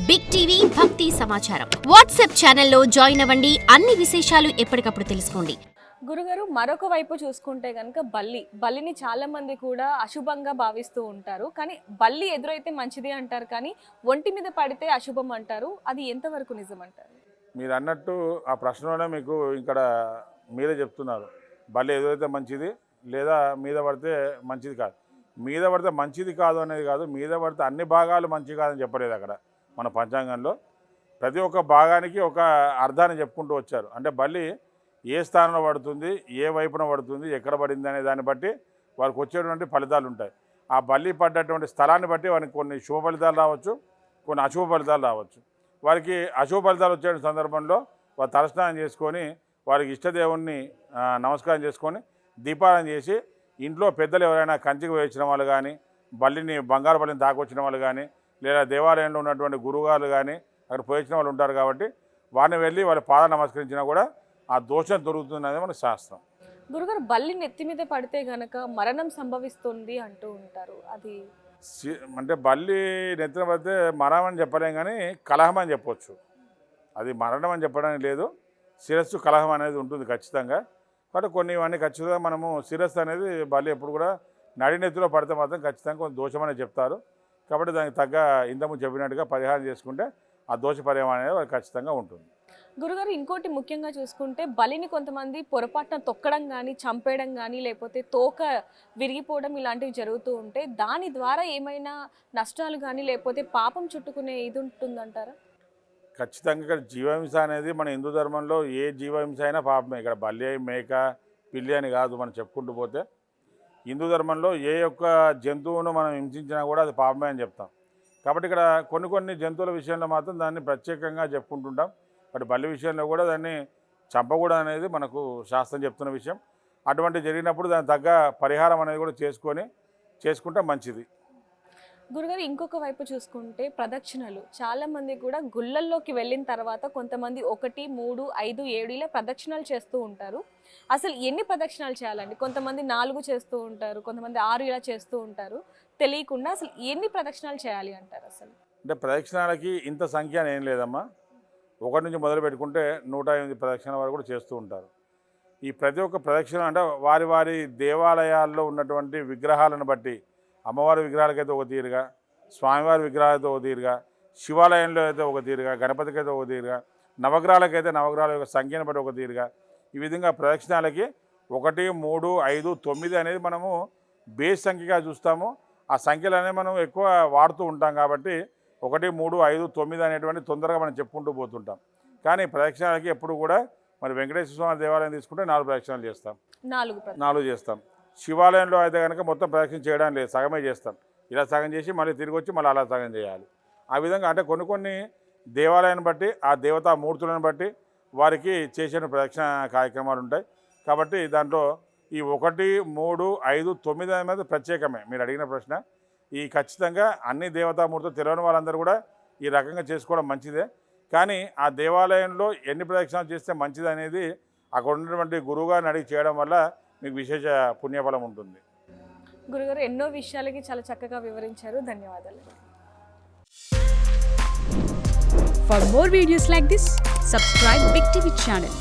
Big TV భక్తి సమాచారం WhatsApp ఛానల్లో జాయిన్ అవ్వండి. అన్ని విశేషాలు ఎప్పటికప్పుడు తెలుసుకోండి. గురుగారు, మరొక వైపు చూసుకుంటే కనుక బల్లిని చాలా మంది కూడా అశుభంగా భావిస్తూ ఉంటారు. కానీ బల్లి ఎదురైతే మంచిది అంటారు, కానీ ఒంటి మీద పడితే అశుభం అంటారు. అది ఎంతవరకు నిజం అంటారు? మీరు అన్నట్టు ఆ ప్రశ్నలోనే మీకు ఇక్కడ మీరే చెప్తున్నారు. బల్లి ఎదురైతే మంచిది లేదా మీద పడితే మంచిది కాదు. మీద పడితే మంచిది కాదు అనేది కాదు, మీద పడితే అన్ని భాగాలు మంచిది కాదని చెప్పలేదు. అక్కడ మన పంచాంగంలో ప్రతి ఒక్క భాగానికి ఒక అర్థాన్ని చెప్పుకుంటూ వచ్చారు. అంటే బల్లి ఏ స్థానంలో పడుతుంది, ఏ వైపున పడుతుంది, ఎక్కడ పడింది అనే దాన్ని బట్టి వారికి వచ్చేటువంటి ఫలితాలు ఉంటాయి. ఆ బల్లి పడ్డటువంటి స్థలాన్ని బట్టి వారికి కొన్ని శుభ ఫలితాలు రావచ్చు, కొన్ని అశుభ ఫలితాలు రావచ్చు. వారికి అశుభ ఫలితాలు వచ్చే సందర్భంలో వారు తలస్నానం చేసుకొని వారికి ఇష్టదేవుణ్ణి నమస్కారం చేసుకొని దీపారాధన చేసి ఇంట్లో పెద్దలు ఎవరైనా కంచికి వేయించిన వాళ్ళు కానీ, బంగారు బల్లిని తాకొచ్చిన వాళ్ళు కానీ, లేదా దేవాలయంలో ఉన్నటువంటి గురువుగారు కానీ అక్కడ పోయించిన వాళ్ళు ఉంటారు. కాబట్టి వారిని వెళ్ళి వాళ్ళ పాద నమస్కరించినా కూడా ఆ దోషం దొరుకుతుంది అనేది మన శాస్త్రం. గురుగారు, బల్లి నెత్తి మీద పడితే గనక మరణం సంభవిస్తుంది అంటూ ఉంటారు. అది అంటే బల్లి నెత్తిన పడితే మరణం అని చెప్పలేం, కానీ కలహం అని చెప్పవచ్చు. అది మరణం అని చెప్పడానికి లేదు, శిరస్సు కలహం అనేది ఉంటుంది ఖచ్చితంగా. కాబట్టి కొన్ని ఇవన్నీ ఖచ్చితంగా మనము శిరస్సు అనేది బల్లి ఎప్పుడు కూడా నడినెత్తిలో పడితే మాత్రం ఖచ్చితంగా కొంచెం దోషం అనేది చెప్తారు. కాబట్టి దానికి తగ్గ ఇంతకు చెప్పినట్టుగా పరిహారం చేసుకుంటే ఆ దోష పరిహారం అనేది ఖచ్చితంగా ఉంటుంది. గురుగారు, ఇంకోటి ముఖ్యంగా చూసుకుంటే బలిని కొంతమంది పొరపాటున తొక్కడం కానీ, చంపేయడం కానీ, లేకపోతే తోక విరిగిపోవడం ఇలాంటివి జరుగుతూ ఉంటే దాని ద్వారా ఏమైనా నష్టాలు కానీ లేకపోతే పాపం చుట్టుకునే ఇది ఉంటుందంటారా? ఖచ్చితంగా ఇక్కడ జీవహింస అనేది మన హిందూ ధర్మంలో ఏ జీవహింస అయినా పాపమే. ఇక్కడ బల్లి, మేక, పిల్లి అని కాదు, మనం చెప్పుకుంటూ పోతే హిందూ ధర్మంలో ఏ యొక్క జంతువును మనం హింసించినా కూడా అది పాపమే అని చెప్తాం. కాబట్టి ఇక్కడ కొన్ని జంతువుల విషయంలో మాత్రం దాన్ని ప్రత్యేకంగా చెప్పుకుంటుంటాం. బట్ బల్లి విషయంలో కూడా దాన్ని చంపకూడదు అనేది మనకు శాస్త్రం చెప్తున్న విషయం. అటువంటి జరిగినప్పుడు దానికి తగ్గ పరిహారం అనేది కూడా చేసుకుంటే మంచిది. గురుగారు, ఇంకొక వైపు చూసుకుంటే ప్రదక్షిణలు చాలా మంది కూడా గుళ్ళల్లోకి వెళ్ళిన తర్వాత కొంతమంది 1, 3, 5, 7 ఇలా ప్రదక్షిణలు చేస్తూ ఉంటారు. అసలు ఎన్ని ప్రదక్షిణాలు చేయాలండి? కొంతమంది 4 చేస్తూ ఉంటారు, కొంతమంది 6 ఇలా చేస్తూ ఉంటారు. తెలియకుండా అసలు ఎన్ని ప్రదక్షిణాలు చేయాలి అంటారు? అసలు అంటే ప్రదక్షిణాలకి ఇంత సంఖ్య ఏం లేదమ్మా. 1 నుంచి మొదలు పెట్టుకుంటే 108 ప్రదక్షిణల వరకు కూడా చేస్తూ ఉంటారు. ఈ ప్రతి ఒక్క ప్రదక్షిణ అంటే వారి దేవాలయాల్లో ఉన్నటువంటి విగ్రహాలను బట్టి, అమ్మవారి విగ్రహాలకైతే ఒక తీరుగా, స్వామివారి విగ్రహాలైతే ఒక తీరుగా, శివాలయంలో అయితే ఒక తీరుగా, గణపతికి అయితే ఒక తీరుగా, నవగ్రహాలకైతే నవగ్రహాల యొక్క సంఖ్యను బట్టి ఒక తీరుగా, ఈ విధంగా ప్రదక్షిణాలకి 1, 3, 5, 9 అనేది మనము బేస్ సంఖ్యగా చూస్తాము. ఆ సంఖ్యలు అనేవి మనం ఎక్కువ వాడుతూ ఉంటాం. కాబట్టి 1, 3, 5, 9 అనేటువంటి తొందరగా మనం చెప్పుకుంటూ పోతుంటాం. కానీ ప్రదక్షిణాలకి ఎప్పుడు కూడా మరి వెంకటేశ్వర స్వామి దేవాలయం తీసుకుంటే 4 ప్రదక్షిణాలు చేస్తాం. 4 చేస్తాం. శివాలయంలో అయితే కనుక మొత్తం ప్రదక్షిణ చేయడం లేదు, సగమే చేస్తాం. ఇలా సగం చేసి మళ్ళీ తిరిగి వచ్చి మళ్ళీ అలా సగం చేయాలి. ఆ విధంగా అంటే కొన్ని దేవాలయాన్ని బట్టి, ఆ దేవతా మూర్తులను బట్టి వారికి చేసిన ప్రదక్షిణ కార్యక్రమాలు ఉంటాయి. కాబట్టి దాంట్లో ఈ 1, 3, 5, 9 అనేది ప్రత్యేకమే. మీరు అడిగిన ప్రశ్న ఈ ఖచ్చితంగా అన్ని దేవతామూర్తులు తెలియని వాళ్ళందరూ కూడా ఈ రకంగా చేసుకోవడం మంచిదే. కానీ ఆ దేవాలయంలో ఎన్ని ప్రదక్షిణాలు చేస్తే మంచిది అనేది అక్కడ ఉన్నటువంటి గురువుగారిని అడిగి చేయడం వల్ల మీకు విశేష పుణ్యఫలం ఉంటుంది. గురుగారు, ఎన్నో విషయాలకి చాలా చక్కగా వివరించారు. ధన్యవాదాలు. For more videos like this, subscribe Big TV channel.